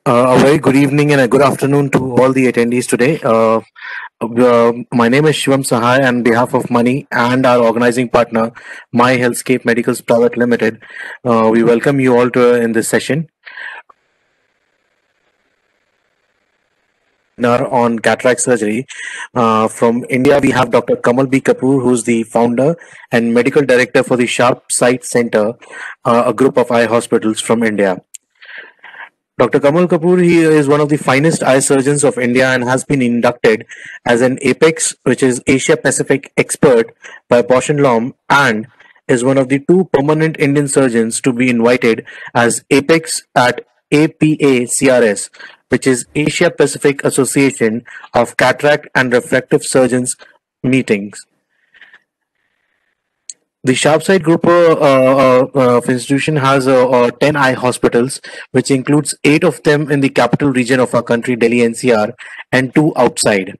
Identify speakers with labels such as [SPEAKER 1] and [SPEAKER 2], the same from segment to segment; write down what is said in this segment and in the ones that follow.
[SPEAKER 1] A very good evening and a good afternoon to all the attendees today. My name is Shivam Sahai on behalf of Money and our organizing partner, My Healthscape Medicals Private Limited. We welcome you all to in this session. Now on cataract surgery. From India, we have Dr. Kamal B. Kapoor, who's the founder and medical director for the Sharp Sight Center, a group of eye hospitals from India. Dr. Kamal Kapoor, he is one of the finest eye surgeons of India and has been inducted as an APEX, which is Asia Pacific Expert by Bausch and Lomb, and is one of the two permanent Indian surgeons to be invited as APEX at APA CRS, which is Asia Pacific Association of Cataract and Refractive Surgeons meetings. The Sharpside Group of institution has 10 eye hospitals, which includes 8 of them in the capital region of our country, Delhi NCR, and 2 outside.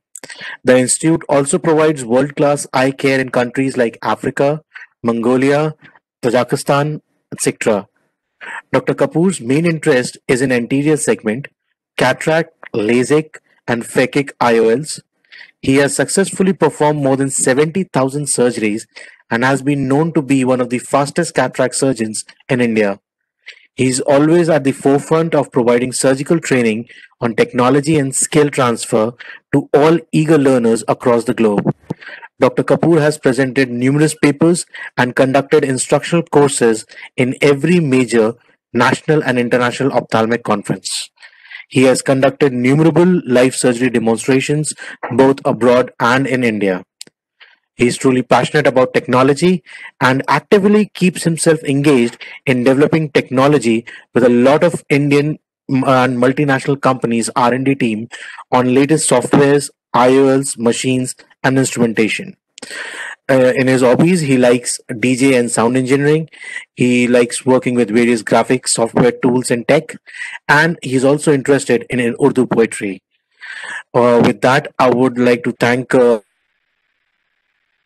[SPEAKER 1] The institute also provides world-class eye care in countries like Africa, Mongolia, Tajikistan, etc. Dr. Kapoor's main interest is in anterior segment, cataract, LASIK, and phakic IOLs. He has successfully performed more than 70,000 surgeries and has been known to be one of the fastest cataract surgeons in India. He is always at the forefront of providing surgical training on technology and skill transfer to all eager learners across the globe. Dr. Kapoor has presented numerous papers and conducted instructional courses in every major national and international ophthalmic conference. He has conducted innumerable live surgery demonstrations both abroad and in India. He is truly passionate about technology and actively keeps himself engaged in developing technology with a lot of Indian and multinational companies R&D team on latest softwares, IOLs, machines, and instrumentation. In his hobbies, he likes DJ and sound engineering. He likes working with various graphics, software tools, and tech. And he's also interested in Urdu poetry. With that, I would like to thank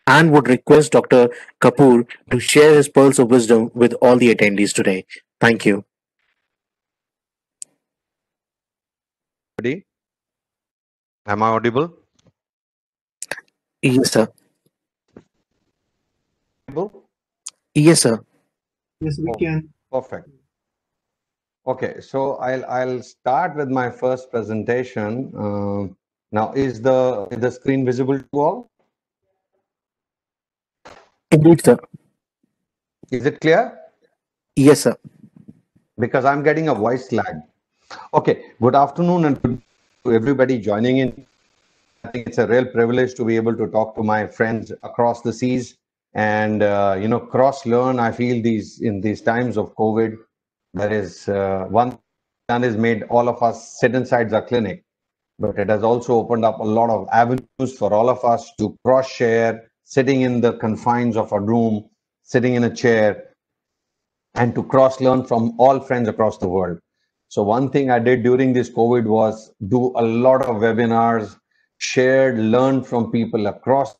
[SPEAKER 1] and would request Dr. Kapoor to share his pearls of wisdom with all the attendees today. Thank you.
[SPEAKER 2] Everybody, am I audible?
[SPEAKER 1] Yes, sir.
[SPEAKER 2] Audible?
[SPEAKER 1] Yes, sir.
[SPEAKER 3] Yes, we can.
[SPEAKER 2] Perfect. Okay, so I'll start with my first presentation. Now, is the screen visible to all?
[SPEAKER 1] Indeed, sir.
[SPEAKER 2] Is it clear?
[SPEAKER 1] Yes, sir.
[SPEAKER 2] Because I'm getting a voice lag. Okay, good afternoon and good to everybody joining in. I think it's a real privilege to be able to talk to my friends across the seas and cross learn. I feel in these times of COVID, there is one that has made all of us sit inside the clinic, but it has also opened up a lot of avenues for all of us to cross share, sitting in the confines of a room, sitting in a chair, and to cross learn from all friends across the world. So one thing I did during this COVID was do a lot of webinars, shared, learned from people across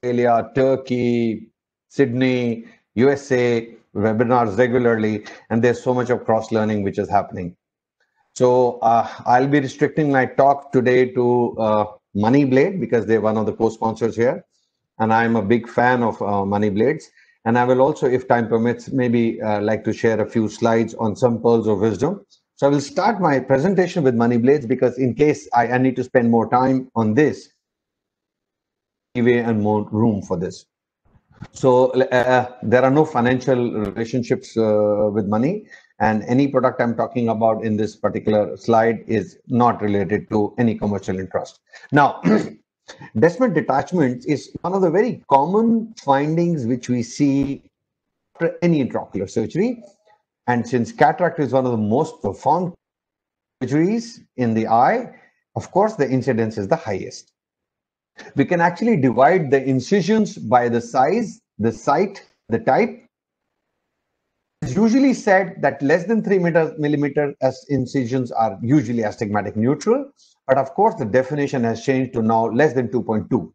[SPEAKER 2] Australia, Turkey, Sydney, USA, webinars regularly, and there's so much of cross learning which is happening. So I'll be restricting my talk today to MoneyBlade because they're one of the co-sponsors here, and I'm a big fan of MoneyBlades. And I will also, if time permits, maybe like to share a few slides on some pearls of wisdom. So I will start my presentation with MoneyBlades because in case I need to spend more time on this, and more room for this. So there are no financial relationships with money, and any product I'm talking about in this particular slide is not related to any commercial interest. Now, Descemet detachment is one of the very common findings which we see after any intraocular surgery. And since cataract is one of the most performed surgeries in the eye, of course, the incidence is the highest. We can actually divide the incisions by the size, the site, the type. It's usually said that less than 3 millimeter as incisions are usually astigmatic neutral, but of course the definition has changed to now less than 2.2.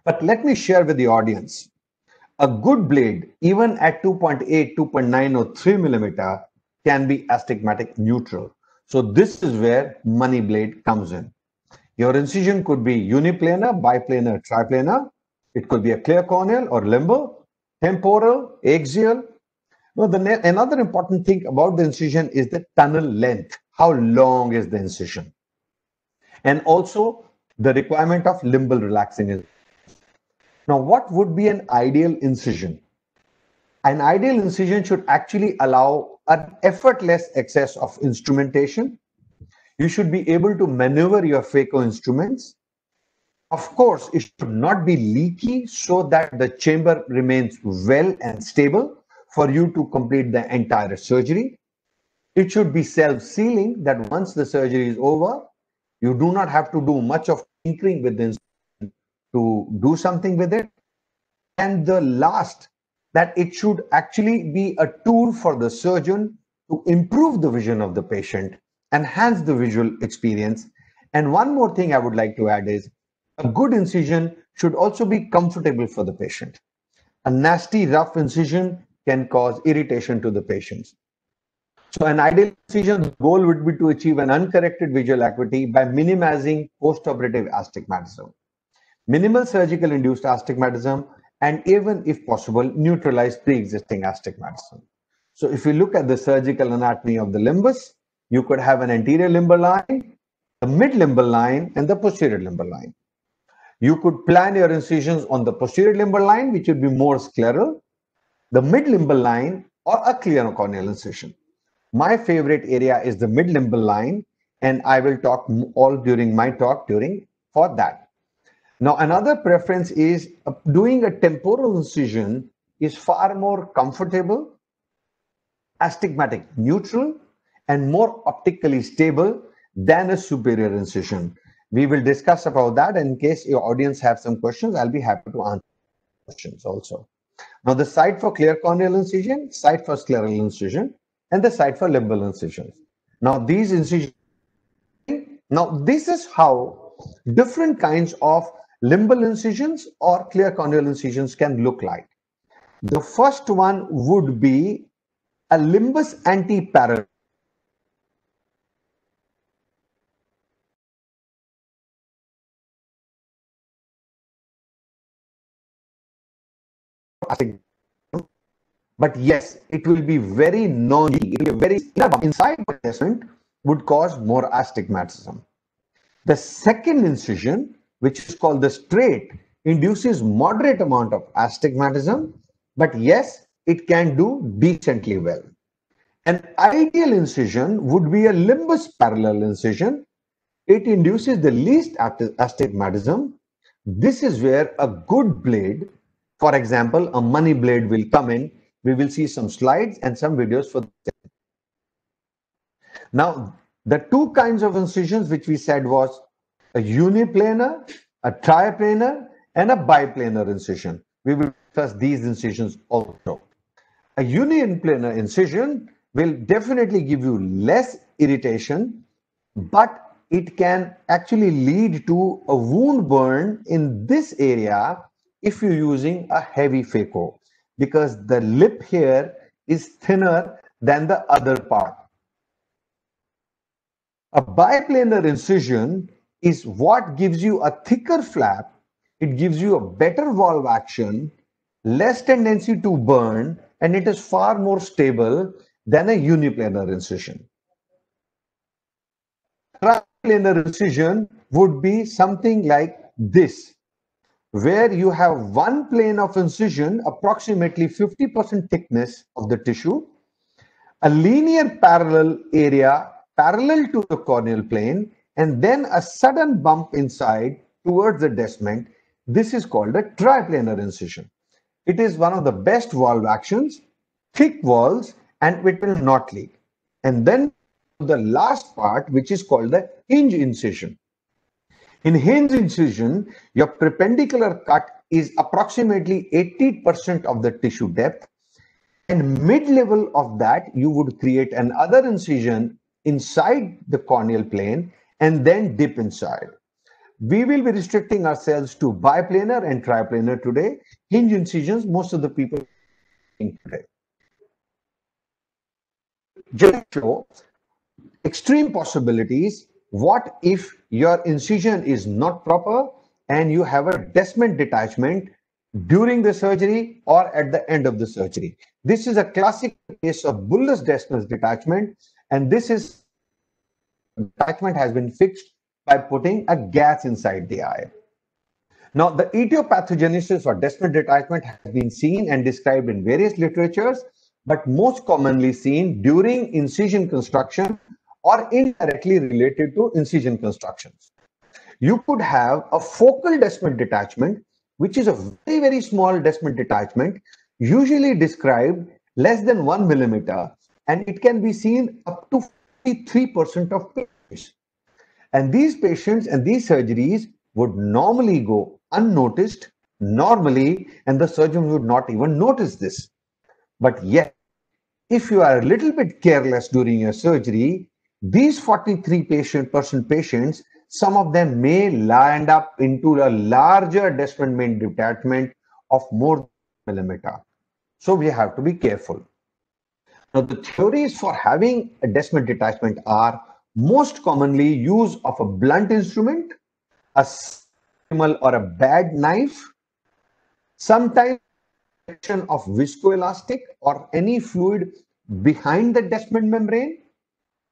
[SPEAKER 2] But let me share with the audience, a good blade, even at 2.8, 2.9 or 3 millimeter can be astigmatic neutral. So this is where money blade comes in. Your incision could be uniplanar, biplanar, triplanar. It could be a clear corneal or limbar, temporal, axial. Now, another important thing about the incision is the tunnel length. How long is the incision? And also the requirement of limbal relaxing. Now, what would be an ideal incision? An ideal incision should actually allow an effortless access of instrumentation. You should be able to maneuver your phaco instruments. Of course, it should not be leaky so that the chamber remains well and stable for you to complete the entire surgery. It should be self-sealing, that once the surgery is over, you do not have to do much of tinkering with the instrument to do something with it. And the last, that it should actually be a tool for the surgeon to improve the vision of the patient, enhance the visual experience. And one more thing I would like to add is a good incision should also be comfortable for the patient. A nasty, rough incision can cause irritation to the patients. So an ideal incision, the goal would be to achieve an uncorrected visual acuity by minimizing postoperative astigmatism, minimal surgical induced astigmatism, and even if possible, neutralize pre-existing astigmatism. So if you look at the surgical anatomy of the limbus, you could have an anterior limbal line, the mid-limbal line, and the posterior limbal line. You could plan your incisions on the posterior limbal line, which would be more scleral, the mid-limbal line, or a clear corneal incision. My favorite area is the mid-limbal line, and I will talk all during my talk for that. Now, another preference is doing a temporal incision is far more comfortable, astigmatic neutral, and more optically stable than a superior incision. We will discuss about that. In case your audience have some questions, I'll be happy to answer questions also. Now, the site for clear corneal incision, site for scleral incision, and the site for limbal incisions. Now, these incisions, now this is how different kinds of limbal incisions or clear corneal incisions can look like. The first one would be a limbus antiparallel. But yes, it will be very non-leaky. It will be very inside the placement would cause more astigmatism. The second incision, which is called the straight, induces moderate amount of astigmatism, but yes, it can do decently well. An ideal incision would be a limbus parallel incision. It induces the least astigmatism. This is where a good blade, for example, a money blade, will come in. We will see some slides and some videos for this. Now, the two kinds of incisions which we said was a uniplanar, a triplanar, and a biplanar incision. We will discuss these incisions also. A uniplanar incision will definitely give you less irritation, but it can actually lead to a wound burn in this area if you're using a heavy phaco, because the lip here is thinner than the other part. A biplanar incision is what gives you a thicker flap. It gives you a better valve action, less tendency to burn, and it is far more stable than a uniplanar incision. Triplanar incision would be something like this, where you have one plane of incision, approximately 50% thickness of the tissue, a linear parallel area parallel to the corneal plane, and then a sudden bump inside towards the descent. This is called a triplanar incision. It is one of the best valve actions, thick walls, and it will not leak. And then the last part, which is called the hinge incision. In hinge incision, your perpendicular cut is approximately 80% of the tissue depth, and mid-level of that, you would create another incision inside the corneal plane and then dip inside. We will be restricting ourselves to biplanar and triplanar today. Hinge incisions, most of the people today. Just show extreme possibilities. What if your incision is not proper and you have a Descemet detachment during the surgery or at the end of the surgery? This is a classic case of bullous Descemet detachment, and this is detachment has been fixed by putting a gas inside the eye. Now, the etiopathogenesis or Descemet detachment has been seen and described in various literatures, but most commonly seen during incision construction or indirectly related to incision constructions. You could have a focal Descemet detachment, which is a very, very small Descemet detachment, usually described less than 1 millimeter, and it can be seen up to 43% of patients. And these patients and these surgeries would normally go unnoticed, normally, and the surgeon would not even notice this. But yet, if you are a little bit careless during your surgery, these 43% patients, some of them may land up into a larger Descemet main detachment of more than millimeter. So we have to be careful. Now, the theories for having a Descemet detachment are most commonly use of a blunt instrument, a animal or a bad knife, sometimes of viscoelastic or any fluid behind the Descemet membrane,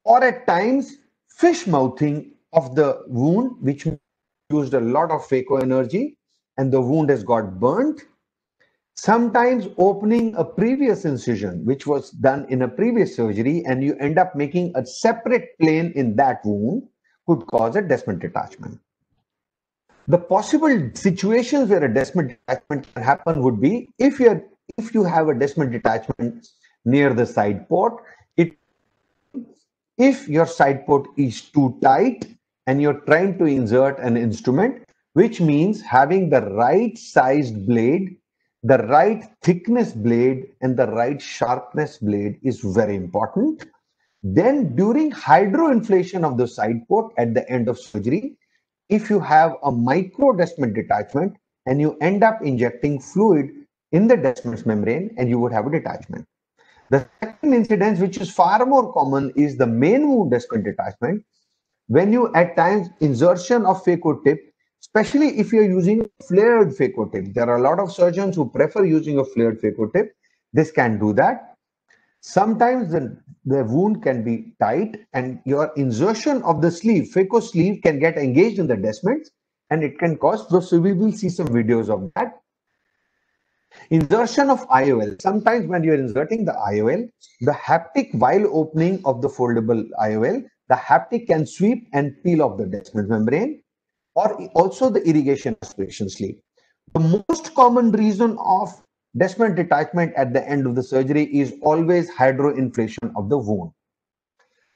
[SPEAKER 2] or at times fish mouthing of the wound, which used a lot of phaco energy and the wound has got burnt. Sometimes opening a previous incision, which was done in a previous surgery, and you end up making a separate plane in that wound, could cause a Descemet detachment. The possible situations where a Descemet detachment can happen would be if you have a Descemet detachment near the side port, if your side port is too tight and you're trying to insert an instrument, which means having the right sized blade, the right thickness blade, and the right sharpness blade is very important. Then during hydroinflation of the side port at the end of surgery, if you have a micro Descemet detachment and you end up injecting fluid in the Descemet membrane, and you would have a detachment. The second incidence, which is far more common, is the main wound Descemet detachment. When you at times insertion of phaco tip, especially if you're using flared phaco tip, there are a lot of surgeons who prefer using a flared phaco tip. This can do that. Sometimes the wound can be tight and your insertion of the sleeve, phaco sleeve, can get engaged in the Descements and it can cause, so we will see some videos of that. Insertion of IOL. Sometimes when you're inserting the IOL, the haptic, while opening of the foldable IOL, the haptic can sweep and peel off the Descemet membrane, or also the irrigation aspiration sleeve. The most common reason of Descemet detachment at the end of the surgery is always hydroinflation of the wound.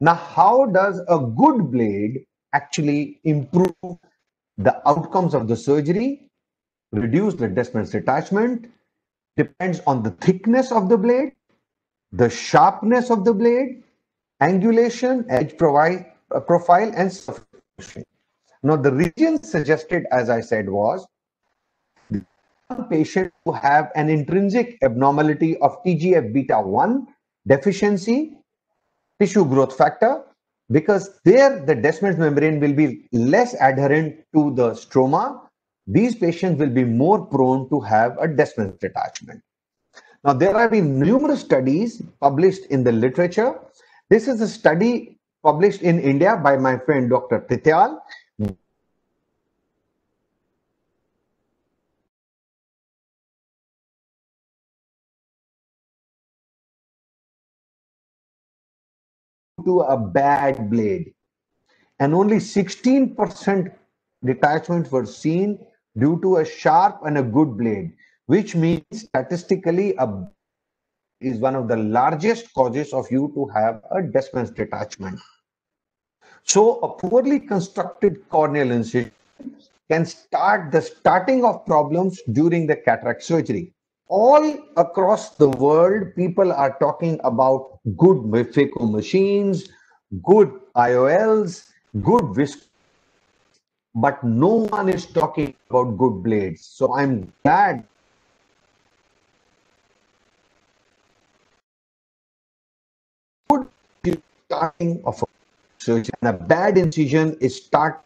[SPEAKER 2] Now, how does a good blade actually improve the outcomes of the surgery, reduce the Descemet detachment? Depends on the thickness of the blade, the sharpness of the blade, angulation, edge profile, and surface. Now, the region suggested, as I said, was patient who have an intrinsic abnormality of TGF beta 1 deficiency, tissue growth factor, because there the Descemet membrane will be less adherent to the stroma. These patients will be more prone to have a Descemet detachment. Now, there have been numerous studies published in the literature. This is a study published in India by my friend Dr. Tityal. To a bad blade, and only 16% detachments were seen due to a sharp and a good blade, which means statistically a is one of the largest causes of you to have a Descemet detachment. So a poorly constructed corneal incision can start the starting of problems during the cataract surgery. All across the world, people are talking about good phaco machines, good IOLs, good visc, but no one is talking about good blades. So I'm glad good starting of a surgery. And a bad incision is start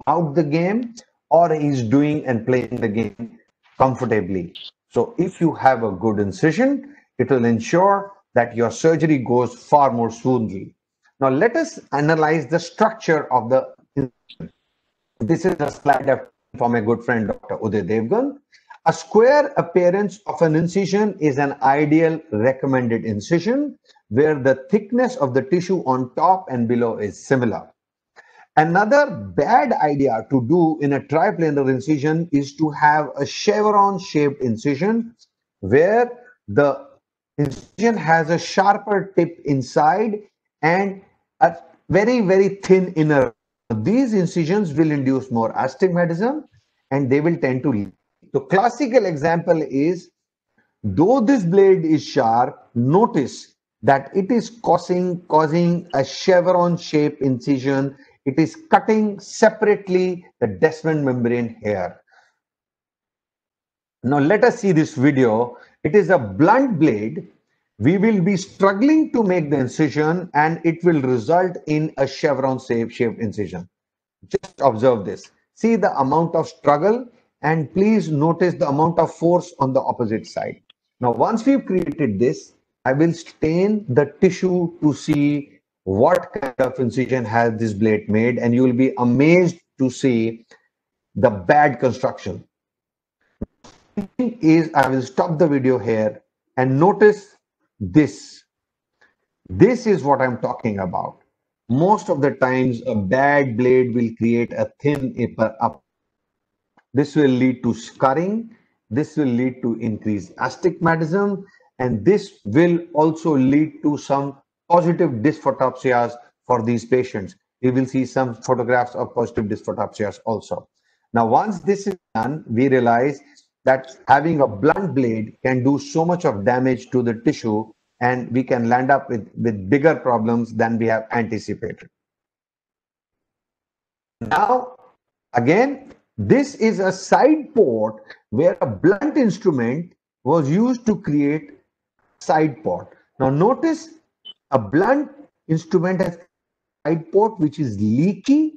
[SPEAKER 2] out the game, or he's doing and playing the game comfortably. So if you have a good incision, it will ensure that your surgery goes far more smoothly. Now let us analyze the structure of the incision. This is a slide from my good friend Dr. Uday Devgan. A square appearance of an incision is an ideal recommended incision where the thickness of the tissue on top and below is similar. Another bad idea to do in a triplanar incision is to have a chevron shaped incision where the incision has a sharper tip inside and a very, very thin inner. These incisions will induce more astigmatism and they will tend to leak. The classical example is, though this blade is sharp, notice that it is causing a chevron shaped incision. It is cutting separately the Descemet membrane here. Now let us see this video. It is a blunt blade. We will be struggling to make the incision and it will result in a chevron shaped incision. Just observe this. See the amount of struggle and please notice the amount of force on the opposite side. Now once we've created this, I will stain the tissue to see what kind of incision has this blade made, and you will be amazed to see the bad construction. I will stop the video here and notice this. This is what I'm talking about. Most of the times a bad blade will create a thin upper up. This will lead to scarring. This will lead to increased astigmatism, and this will also lead to some positive dysphotopsias for these patients. We will see some photographs of positive dysphotopsias also. Now, once this is done, we realize that having a blunt blade can do so much of damage to the tissue, and we can land up with bigger problems than we have anticipated. Now, again, this is a side port where a blunt instrument was used to create side port. Now, notice a blunt instrument has a side port which is leaky,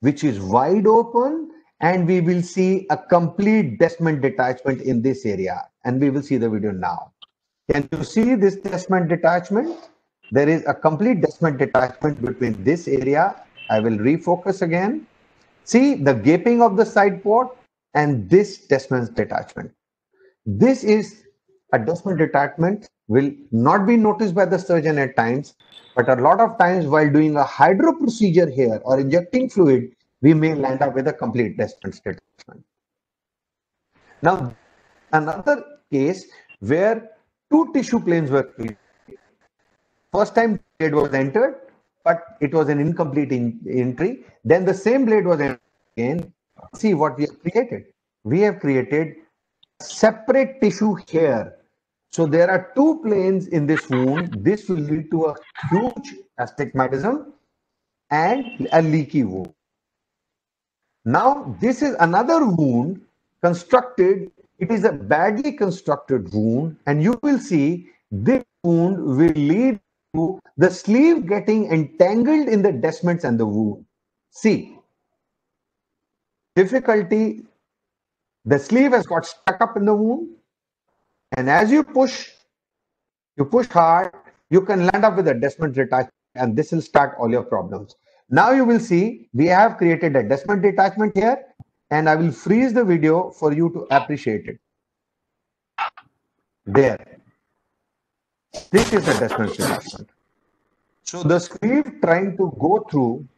[SPEAKER 2] which is wide open, and we will see a complete Descemet detachment in this area. And we will see the video now. Can you see this Descemet detachment? There is a complete Descemet detachment between this area. I will refocus again. See the gaping of the side port and this Descemet detachment. This is a Descemet detachment, will not be noticed by the surgeon at times, but a lot of times while doing a hydro procedure here or injecting fluid, we may land up with a complete Descemet detachment. Now, another case where two tissue planes were created. First time blade was entered, but it was an incomplete entry. Then the same blade was entered again. See what we have created. We have created separate tissue here. So there are two planes in this wound. This will lead to a huge astigmatism and a leaky wound. Now this is another wound constructed. It is a badly constructed wound, and you will see this wound will lead to the sleeve getting entangled in the Descements and the wound. See, difficulty, the sleeve has got stuck up in the wound, and as you push hard, you can land up with a Descemet detachment, and this will start all your problems. Now you will see we have created a Descemet detachment here, and I will freeze the video for you to appreciate it. There. This is a Descemet detachment. So the sleeve trying to go through,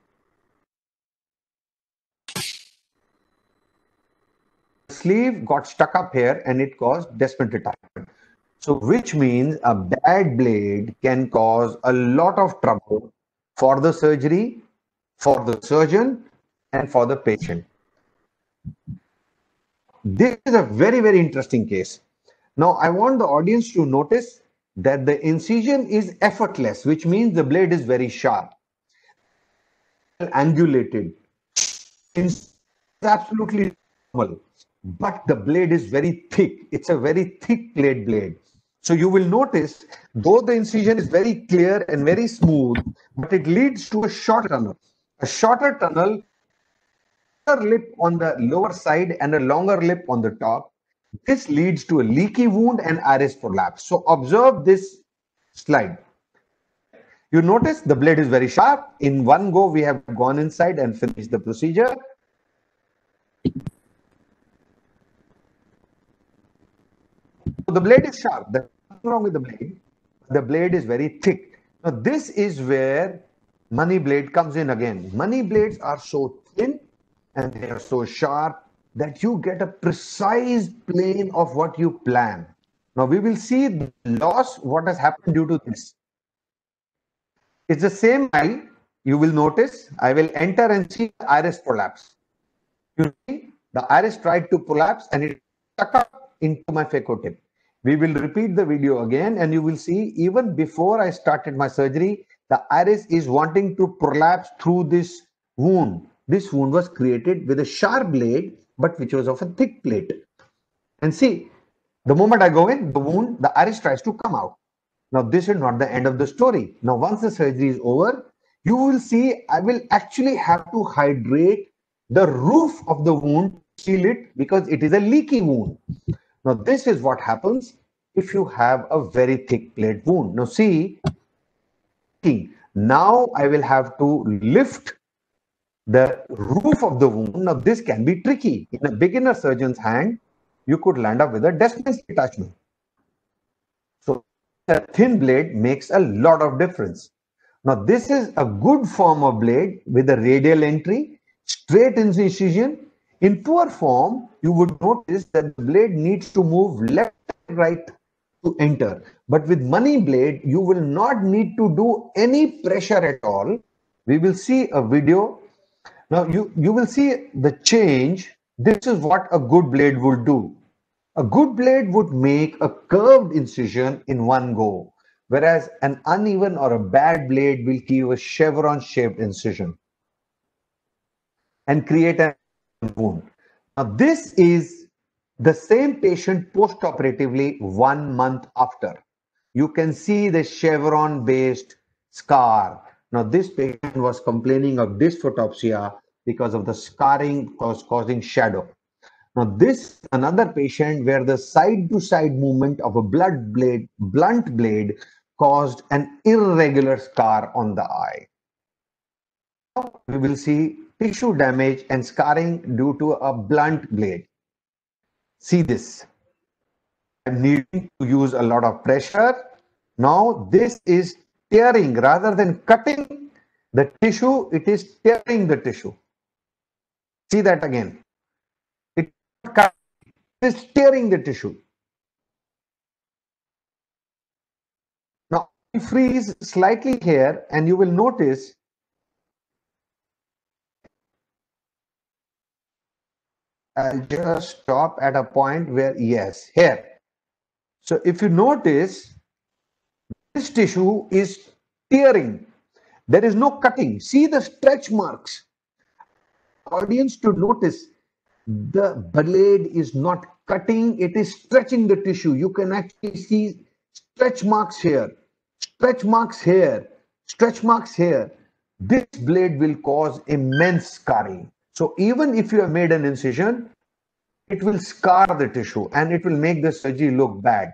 [SPEAKER 2] the sleeve got stuck up here and it caused Descemet detachment. So which means a bad blade can cause a lot of trouble for the surgery, for the surgeon, and for the patient. This is a very, very interesting case. Now, I want the audience to notice that the incision is effortless, which means the blade is very sharp. angulated. It's absolutely normal, but the blade is very thick. It's a very thick blade. So you will notice, though the incision is very clear and very smooth, but it leads to a short tunnel. A shorter tunnel, lip on the lower side and a longer lip on the top. This leads to a leaky wound and iris prolapse. So observe this slide. You notice the blade is very sharp. In one go, we have gone inside and finished the procedure. So the blade is sharp. There's nothing wrong with the blade. The blade is very thick. Now this is where money blade comes in again. Money blades are so thin and they are so sharp that you get a precise plane of what you plan. Now we will see the loss, what has happened due to this. It's the same eye. You will notice I will enter and see the iris prolapse. You see the iris tried to prolapse and it stuck up into my phaco tip. We will repeat the video again and you will see even before I started my surgery, the iris is wanting to prolapse through this wound. This wound was created with a sharp blade, but which was of a thick plate. And see, the moment I go in, the wound, the iris tries to come out. Now, this is not the end of the story. Now, once the surgery is over, you will see I will actually have to hydrate the roof of the wound, seal it, because it is a leaky wound. Now, this is what happens if you have a very thick plate wound. Now, see, now I will have to lift the roof of the wound. Now, this can be tricky. In a beginner surgeon's hand, you could land up with a Descemet's detachment. So, a thin blade makes a lot of difference. Now, this is a good form of blade with a radial entry, straight incision. In poor form, you would notice that the blade needs to move left and right to enter. But with money blade, you will not need to do any pressure at all. We will see a video. Now, you will see the change. This is what a good blade would do. A good blade would make a curved incision in one go, whereas an uneven or a bad blade will give a chevron-shaped incision and create a wound. Now, this is the same patient post-operatively 1 month after. You can see the chevron-based scar. Now, this patient was complaining of dysphotopsia because of the scarring causing shadow. Now, this another patient where the side-to-side movement of a blunt blade caused an irregular scar on the eye. Now, we will see tissue damage and scarring due to a blunt blade. See this. I'm needing to use a lot of pressure. Now, this is tearing rather than cutting the tissue, it is tearing the tissue. See that again. It is tearing the tissue. Now, I freeze slightly here and you will notice I'll just stop at a point where, yes, here. So if you notice, this tissue is tearing. There is no cutting. See the stretch marks. Audience to notice the blade is not cutting, it is stretching the tissue. You can actually see stretch marks here, stretch marks here, stretch marks here. This blade will cause immense scarring. So even if you have made an incision, it will scar the tissue and it will make the surgery look bad.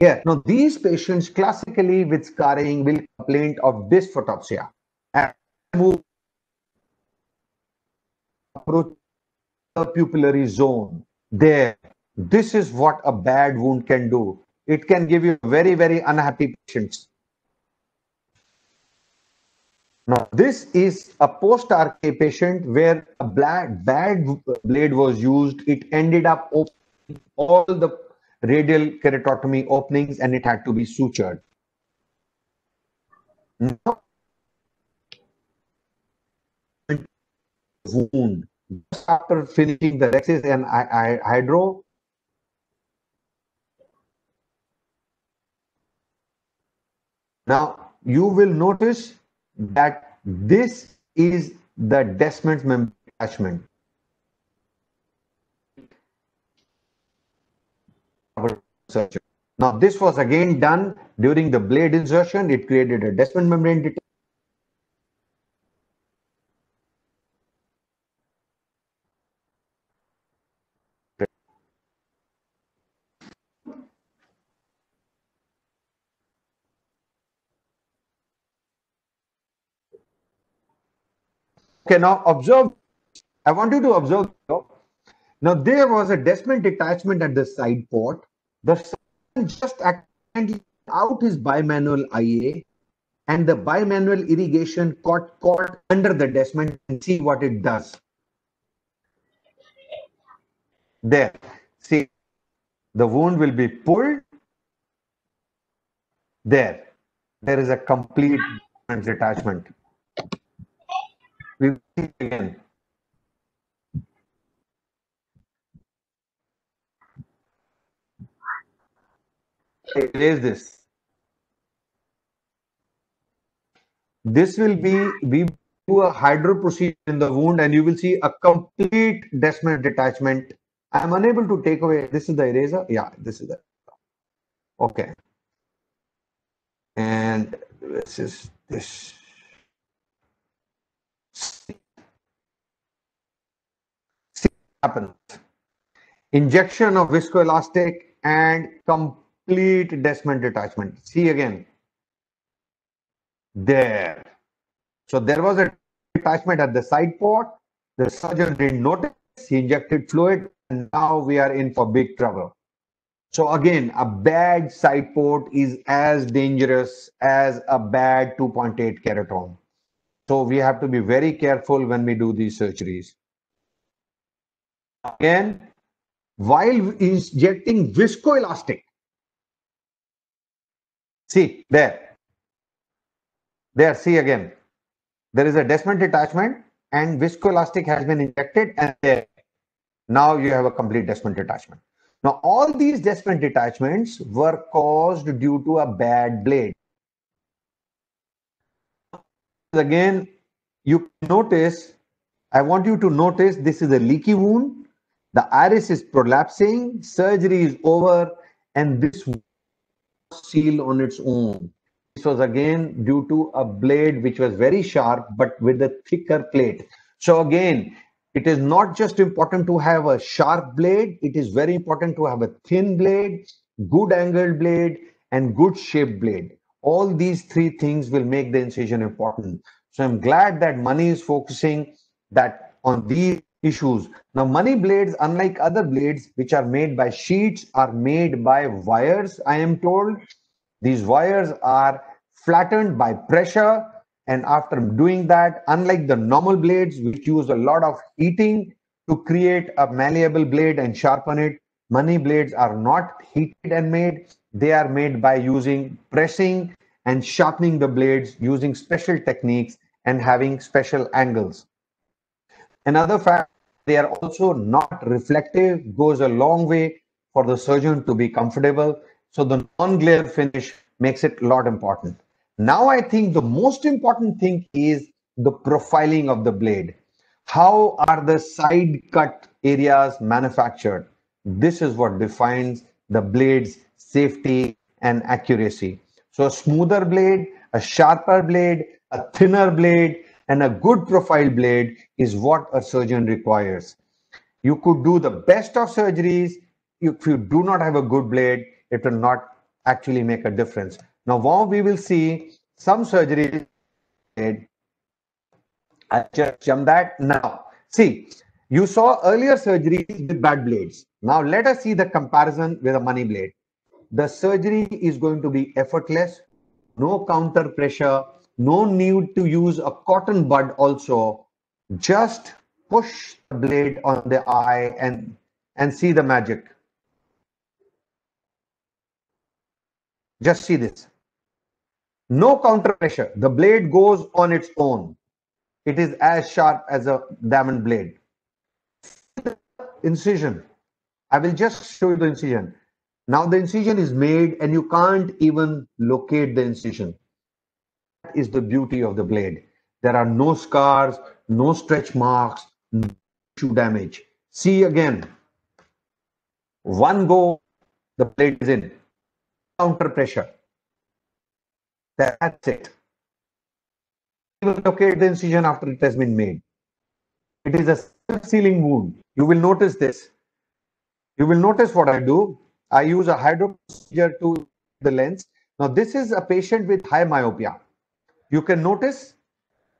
[SPEAKER 2] Yeah, now these patients classically with scarring will complain of dysphotopsia. And approach the pupillary zone. There, this is what a bad wound can do. It can give you very, very unhappy patients. Now, this is a post-RK patient where a bad blade was used. It ended up opening all the radial keratotomy openings and it had to be sutured. Now, wound. Just after finishing the Rexis and hydro, Now you will notice that this is the Descemet's membrane attachment. Now this was again done during the blade insertion. It created a Descemet membrane detachment. Okay, now observe. I want you to observe. Now there was a Descemet detachment at the side port. The surgeon just accidentally out his bimanual IA, and the bimanual irrigation caught under the Descemet, and see what it does. There, see, the wound will be pulled. There is a complete detachment. We will see again. Erase this. This will be, we do a hydro procedure in the wound, and you will see a complete Descemet detachment. I am unable to take away. This is the eraser. Yeah, this is the. Okay. And this is this. See what happens. Injection of viscoelastic and complete Descemet detachment. See again. There. So there was a detachment at the side port. The surgeon didn't notice. He injected fluid, and now we are in for big trouble. So again, a bad side port is as dangerous as a bad 2.8 keratome. So we have to be very careful when we do these surgeries. Again, while injecting viscoelastic, see there, see again, there is a Descemet detachment and viscoelastic has been injected, and there, now you have a complete Descemet detachment. Now all these Descemet detachments were caused due to a bad blade. Again, you notice, I want you to notice, this is a leaky wound. The iris is prolapsing, surgery is over, and this was sealed on its own. This was again due to a blade which was very sharp, but with a thicker plate. So again, it is not just important to have a sharp blade, it is very important to have a thin blade, good angled blade, and good shaped blade. All these three things will make the incision important. So I'm glad that Mani is focusing that on these issues. Now, Mani blades, unlike other blades which are made by sheets, are made by wires, I am told. These wires are flattened by pressure, and after doing that, unlike the normal blades which use a lot of heating to create a malleable blade and sharpen it, Mani blades are not heated and made. They are made by using pressing and sharpening the blades using special techniques and having special angles. Another fact, they are also not reflective, goes a long way for the surgeon to be comfortable. So the non-glare finish makes it a lot important. Now I think the most important thing is the profiling of the blade. How are the side cut areas manufactured? This is what defines the blade's safety and accuracy. So a smoother blade, a sharper blade, a thinner blade, and a good profile blade is what a surgeon requires. You could do the best of surgeries. If you do not have a good blade, it will not actually make a difference. Now we will see some surgeries. I just jump that now. See, you saw earlier surgeries with bad blades. Now let us see the comparison with a Mani blade. The surgery is going to be effortless, no counter pressure, no need to use a cotton bud also. Just push the blade on the eye and see the magic. Just see this. No counter pressure. The blade goes on its own. It is as sharp as a diamond blade. Incision. I will just show you the incision. Now the incision is made and you can't even locate the incision. is the beauty of the blade. There are no scars, no stretch marks, no tissue damage. See again, one go, the blade is in. Counter pressure. That's it. You will locate the incision after it has been made. It is a self-sealing wound. You will notice this. You will notice what I do. I use a hydro procedure to the lens. Now, this is a patient with high myopia. You can notice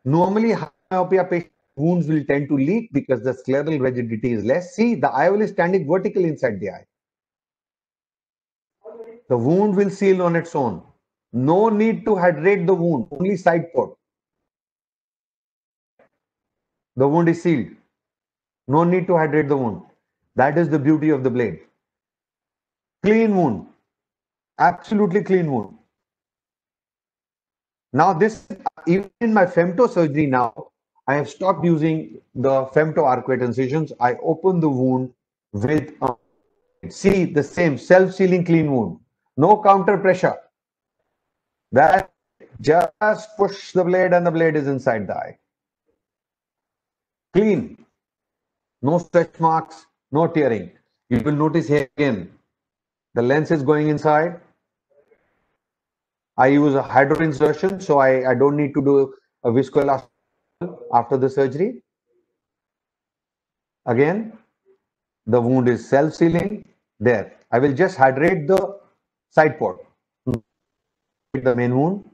[SPEAKER 2] normally high myopia patient wounds will tend to leak because the scleral rigidity is less. See, the IOL is standing vertically inside the eye. The wound will seal on its own. No need to hydrate the wound, only side port. The wound is sealed. No need to hydrate the wound. That is the beauty of the blade. Clean wound. Absolutely clean wound. Now this, even in my femto surgery now, I have stopped using the femto arcuate incisions. I open the wound with, see the same self-sealing clean wound. No counter pressure. That just push the blade and the blade is inside the eye. Clean. No stretch marks, no tearing. You will notice here again, the lens is going inside. I use a hydro insertion, so I don't need to do a viscoelastic after the surgery. Again, the wound is self-sealing. There, I will just hydrate the side port, the main wound,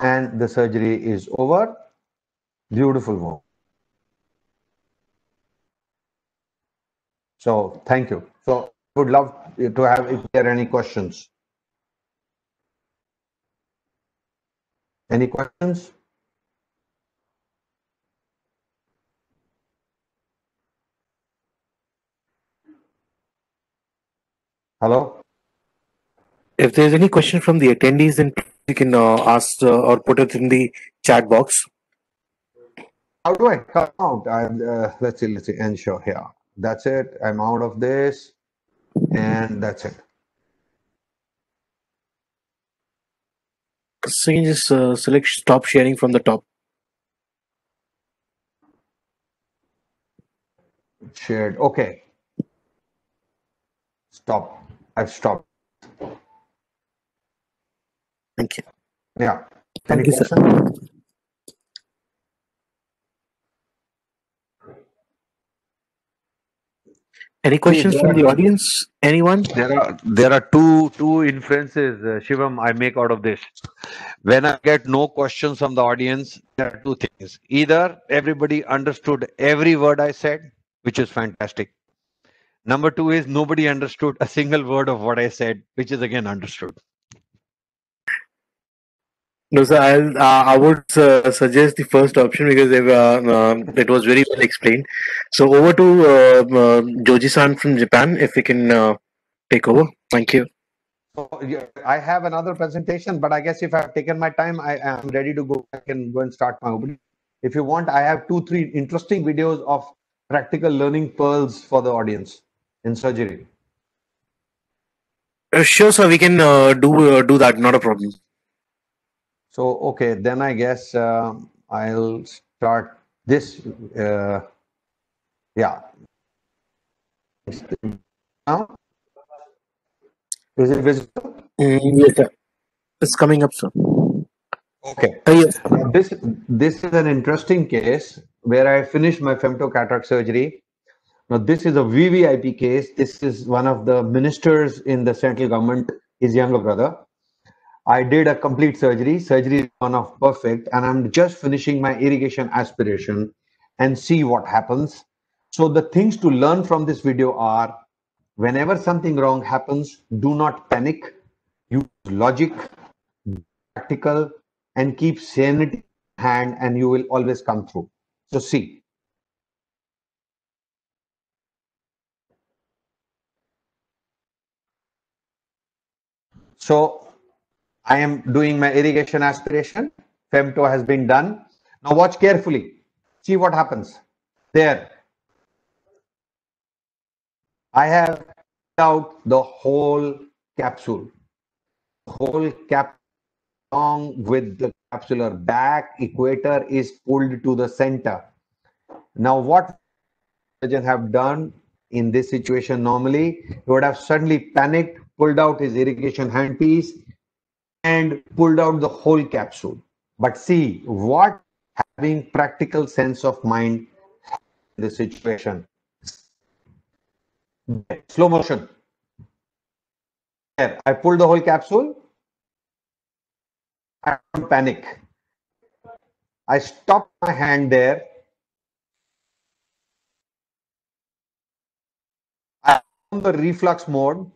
[SPEAKER 2] and the surgery is over. Beautiful wound. So thank you. So I would love to have, if there are any questions. Any questions? Hello?
[SPEAKER 1] If there's any question from the attendees, then you can ask or put it in the chat box.
[SPEAKER 2] How do I come out? Let's see, ensure here. That's it. I'm out of this, and that's it.
[SPEAKER 1] So you can just select stop sharing from the top.
[SPEAKER 2] Shared. Okay. Stop. I've stopped.
[SPEAKER 1] Thank you.
[SPEAKER 2] Yeah.
[SPEAKER 1] Thank you, sir.
[SPEAKER 2] Question?
[SPEAKER 1] Any questions from the audience? Anyone?
[SPEAKER 2] There are two inferences, Shivam, I make out of this. When I get no questions from the audience, there are two things. Either everybody understood every word I said, which is fantastic. Number two is nobody understood a single word of what I said, which is again understood.
[SPEAKER 1] No, sir. I would suggest the first option because it was very well explained. So over to Joji-san from Japan, if we can take over. Thank you.
[SPEAKER 2] So I have another presentation, but I guess if I've taken my time, I am ready to go back and go and start my opening. If you want, I have 2-3 interesting videos of practical learning pearls for the audience in surgery.
[SPEAKER 1] Sure, sir. We can do that. Not a problem.
[SPEAKER 2] So, okay, then I guess I'll start this. Yeah. Now, is it visible?
[SPEAKER 1] Yes, sir. It's coming up, sir.
[SPEAKER 2] Okay.
[SPEAKER 1] Yes.
[SPEAKER 2] Now, this is an interesting case where I finished my femtocataract surgery. Now, this is a VVIP case. This is one of the ministers in the central government, his younger brother. I did a complete surgery. Surgery is gone off perfect, and I'm just finishing my irrigation aspiration and see what happens. So the things to learn from this video are, whenever something wrong happens, do not panic. Use logic, practical, and keep sanity in hand, and you will always come through. So see. So I am doing my irrigation aspiration. Femto has been done. Now watch carefully. See what happens. There. I have out the whole capsule. Whole cap along with the capsular bag equator is pulled to the center. Now, what surgeon have done in this situation normally, he would have suddenly panicked, pulled out his irrigation handpiece, and pulled out the whole capsule. But see what having practical sense of mind in this situation. Slow motion. There, I pulled the whole capsule. I don't panic. I stopped my hand there. I am on the reflux mode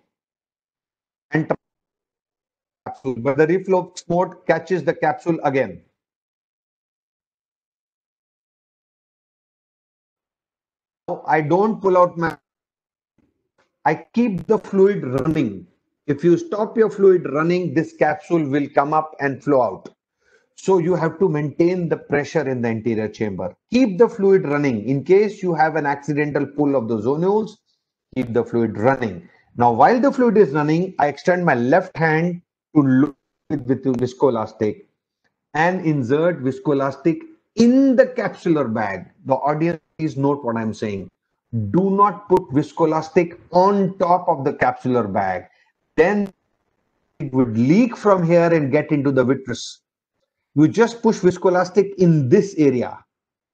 [SPEAKER 2] and capsule, but the reflux mode catches the capsule again. Now I don't pull out my, I keep the fluid running. If you stop your fluid running, this capsule will come up and flow out. So you have to maintain the pressure in the anterior chamber. Keep the fluid running. In case you have an accidental pull of the zonules, keep the fluid running. Now, while the fluid is running, I extend my left hand to look with the viscoelastic and insert viscoelastic in the capsular bag. The audience, please note what I'm saying. Do not put viscoelastic on top of the capsular bag. Then it would leak from here and get into the vitreous. You just push viscoelastic in this area.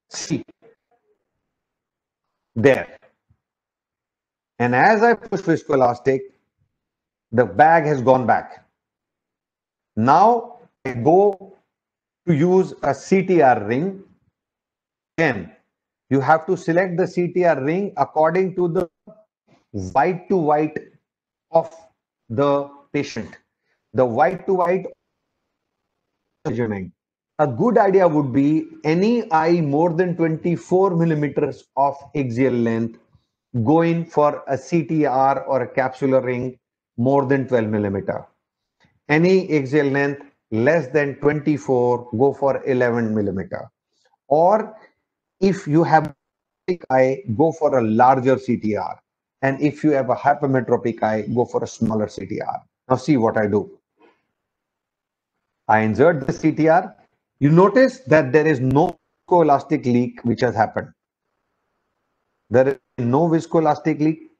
[SPEAKER 2] See, there. And as I push viscoelastic, the bag has gone back. Now I go to use a CTR ring. Again, you have to select the CTR ring according to the white to white of the patient. The white to white measurement. A good idea would be any eye more than 24 millimeters of axial length, go in for a CTR or a capsular ring more than 12 millimeter. Any axial length less than 24, go for 11 millimeter. Or if you have a eye, go for a larger CTR. And if you have a hypermetropic eye, go for a smaller CTR. Now see what I do. I insert the CTR. You notice that there is no viscoelastic leak which has happened. There is no viscoelastic leak.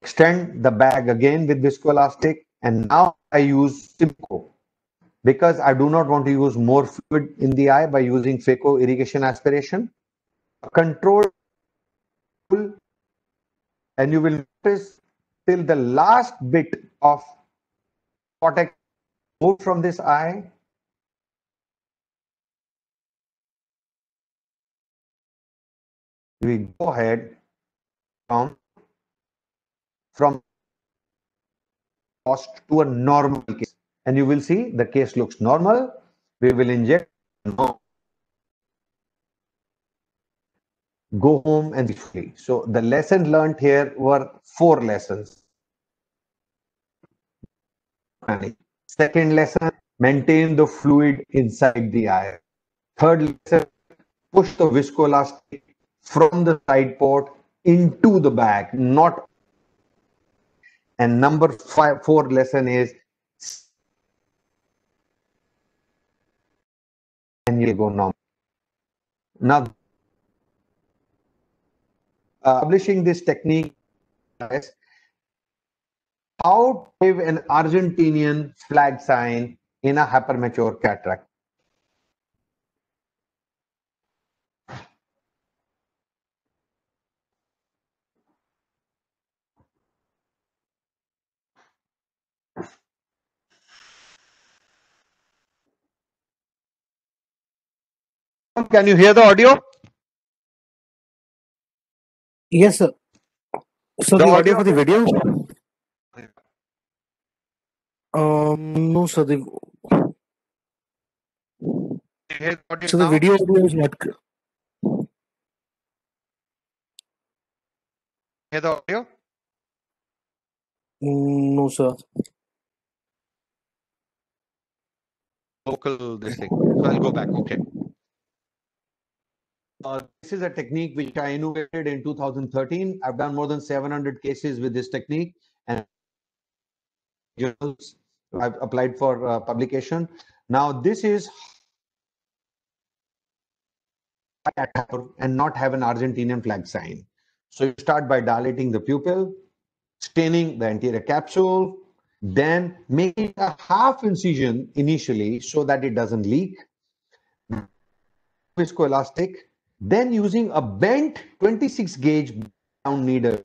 [SPEAKER 2] Extend the bag again with viscoelastic, and now I use Simcoe because I do not want to use more fluid in the eye by using phaco irrigation aspiration. Control, and you will notice till the last bit of cortex moved from this eye. We go ahead from lost to a normal case, and you will see the case looks normal. We will inject. Go home and be free. So the lesson learned here were 4 lessons. Second lesson, maintain the fluid inside the eye. Third lesson, push the viscoelastic from the side port into the bag, not. And number 4 lesson is, and you go normal. Now, publishing this technique, how to give an Argentinian flag sign in a hypermature cataract. Can you hear the audio?
[SPEAKER 1] Yes, sir. So the audio for the video? No, sir. So the video audio is not.
[SPEAKER 2] Hear the audio?
[SPEAKER 1] No, sir.
[SPEAKER 2] Local this thing. So I'll go back. Okay. This is a technique which I innovated in 2013. I've done more than 700 cases with this technique, and journals I've applied for publication. Now this is and not have an Argentinian flag sign. So you start by dilating the pupil, staining the anterior capsule, then making a half incision initially so that it doesn't leak, viscoelastic, then using a bent 26 gauge down needle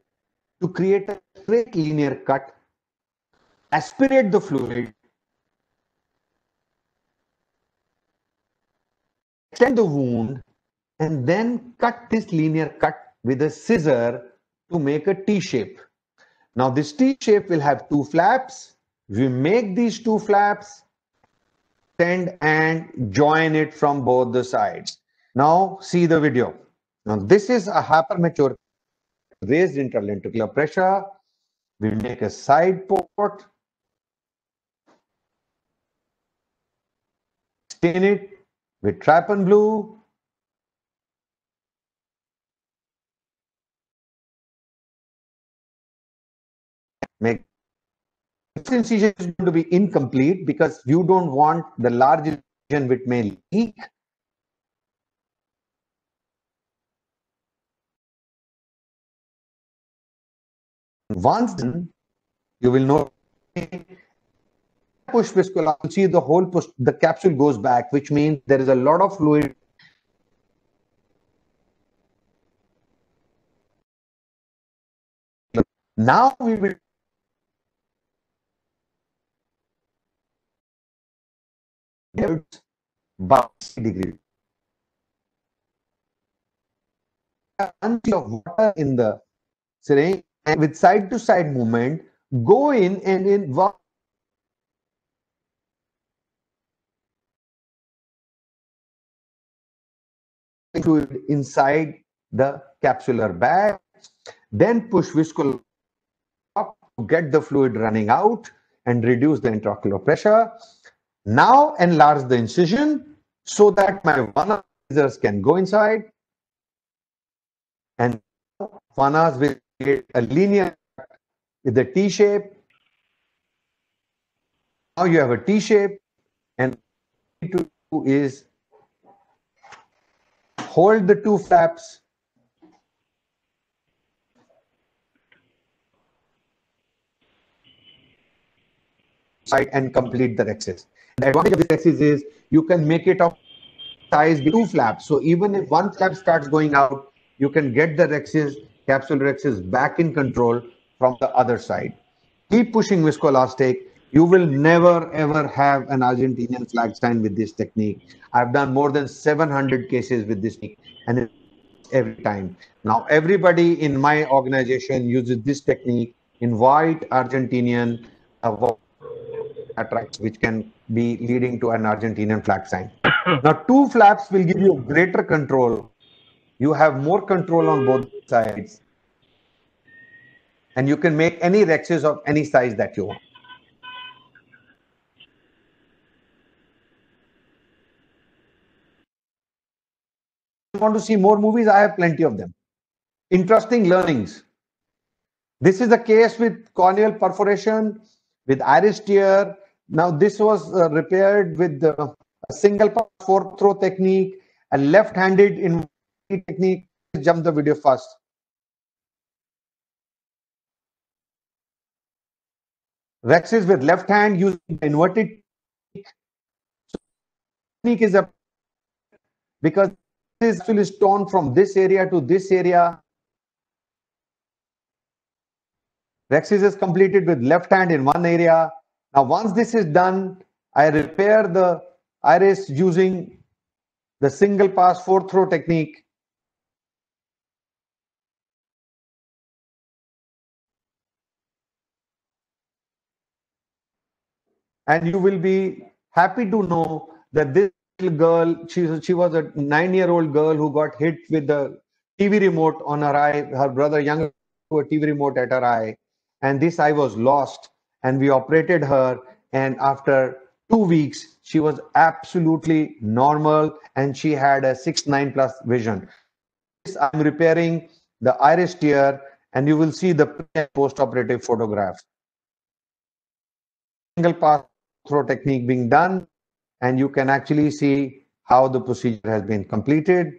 [SPEAKER 2] to create a straight linear cut, aspirate the fluid, extend the wound, and then cut this linear cut with a scissor to make a T shape. Now this T shape will have two flaps. We make these two flaps, extend and join it from both the sides. Now see the video. Now this is a hypermature raised intraventricular pressure. We make a side port, stain it with trypan blue, make this incision is going to be incomplete because you don't want the large incision which may leak. Once done, you will know push viscoelastic, see the whole push, the capsule goes back, which means there is a lot of fluid. Now we will by 60 degrees. Of water in the syringe and with side to side movement, go in and in fluid inside the capsular bag, then push viscoelastic to get the fluid running out and reduce the intraocular pressure. Now enlarge the incision so that my Vanna scissors can go inside, and Vannas will create a linear with the T shape. Now you have a T shape, and what you need to do is hold the two flaps, side and complete the rexis. The advantage of this rexis is you can make it of size with two flaps. So even if one flap starts going out, you can get the rexis, capsule rexis back in control from the other side. Keep pushing viscoelastic. You will never ever have an Argentinian flag sign with this technique. I've done more than 700 cases with this technique, and it's every time. Now everybody in my organization uses this technique in white Argentinian attracts, which can be leading to an Argentinian flag sign. Now two flaps will give you greater control. You have more control on both sides, and you can make any rexes of any size that you want. If you want to see more movies, I have plenty of them. Interesting learnings. This is the case with corneal perforation, with iris tear. Now this was repaired with a single pass fourth throw technique, a left-handed in technique. Jump the video first. Rexis with left hand using inverted technique is a because this is torn from this area to this area. Rexis is completed with left hand in one area. Now once this is done, I repair the iris using the single pass fourth throw technique. And you will be happy to know that this little girl, she was a 9-year-old girl who got hit with the TV remote on her eye. Her brother younger to a TV remote at her eye, and this eye was lost. And we operated her, and after 2 weeks, she was absolutely normal, and she had a 6/9 plus vision. I'm repairing the iris tear, and you will see the post-operative photograph. Single pass throw technique being done. and you can actually see how the procedure has been completed.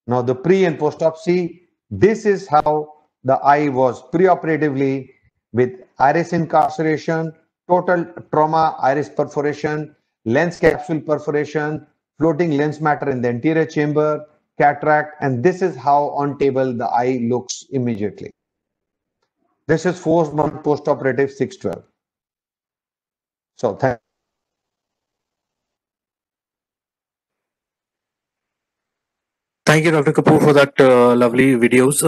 [SPEAKER 2] Now, the pre and post-opsy, this is how the eye was preoperatively with iris incarceration, total trauma iris perforation, lens capsule perforation, floating lens matter in the anterior chamber, cataract, and this is how on table the eye looks immediately. This is 4-month post-operative 612. So
[SPEAKER 1] Thank you, Dr. Kapoor, for that lovely videos.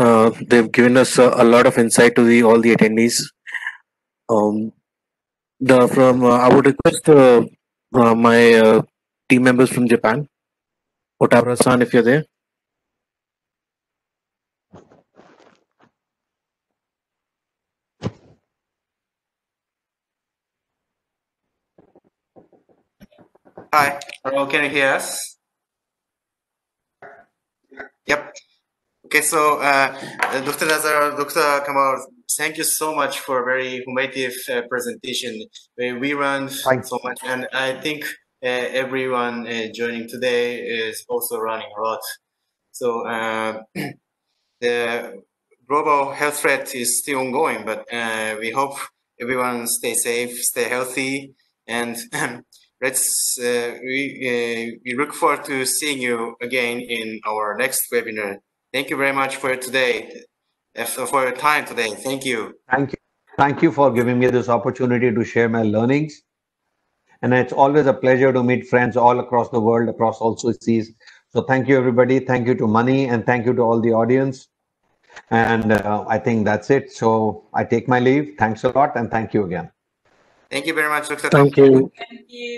[SPEAKER 1] They've given us a lot of insight to the all the attendees. Um, the from I would request my team members from Japan, Otabara-san, if you're there.
[SPEAKER 4] Hi. Hello, can you hear us? Yep. Okay, so Dr. Nazar, Dr. Kamal, thank you so much for a very informative presentation. We learned so much, and I think everyone joining today is also learning a lot. So the global health threat is still ongoing, but we hope everyone stay safe, stay healthy, and we look forward to seeing you again in our next webinar. Thank you very much for today, for your time today. Thank you.
[SPEAKER 2] Thank you. Thank you for giving me this opportunity to share my learnings. And it's always a pleasure to meet friends all across the world, across all seas. So thank you, everybody. Thank you to Mani, and thank you to all the audience. And I think that's it. So I take my leave. Thanks a lot, and thank you again.
[SPEAKER 4] Thank you very much, Dr.
[SPEAKER 1] Thank you.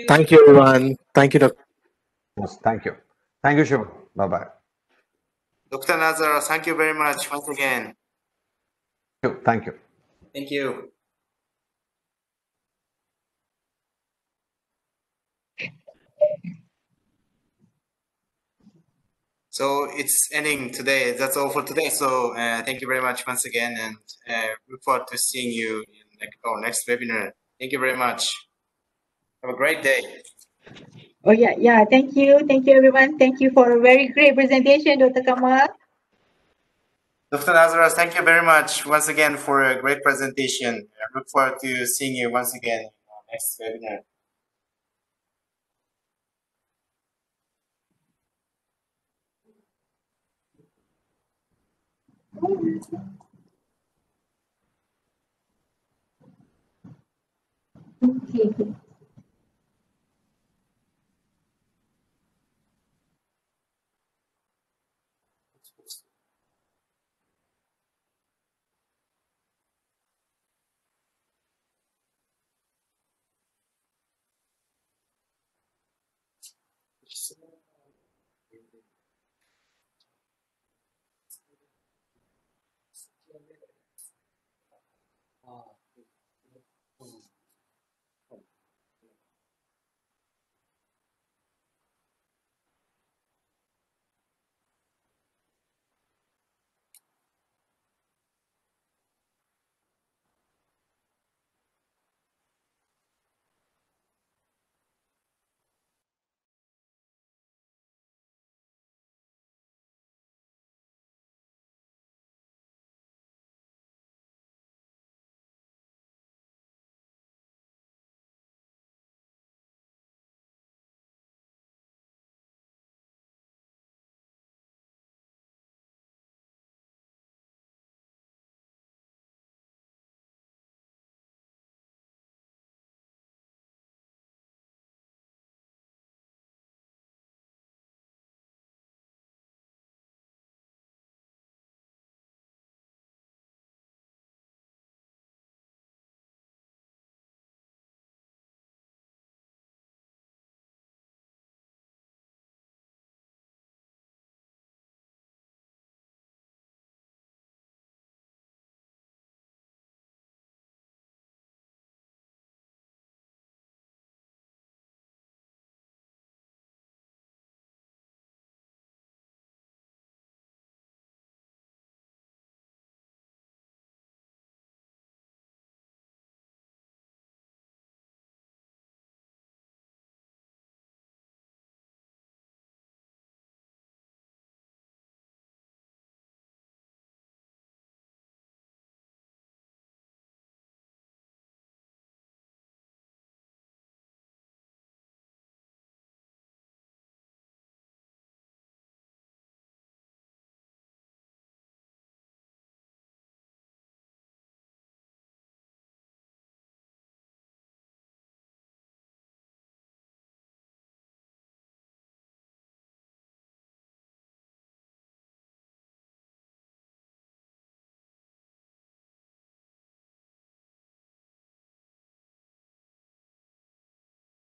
[SPEAKER 1] Thank you, everyone. Thank you, Dr.
[SPEAKER 2] Yes, thank you. Thank you, Shiva. Bye-bye.
[SPEAKER 4] Dr. Nazar, thank you very much once again.
[SPEAKER 2] Thank you.
[SPEAKER 4] Thank you. So it's ending today. That's all for today. So thank you very much once again, and look forward to seeing you in our next webinar. Thank you very much. Have a great day.
[SPEAKER 5] Oh yeah. Thank you everyone. Thank you for a very great presentation, Dr. Kamal.
[SPEAKER 4] Dr. Nazareth, thank you very much once again for a great presentation. I look forward to seeing you once again in our next webinar.
[SPEAKER 5] Okay.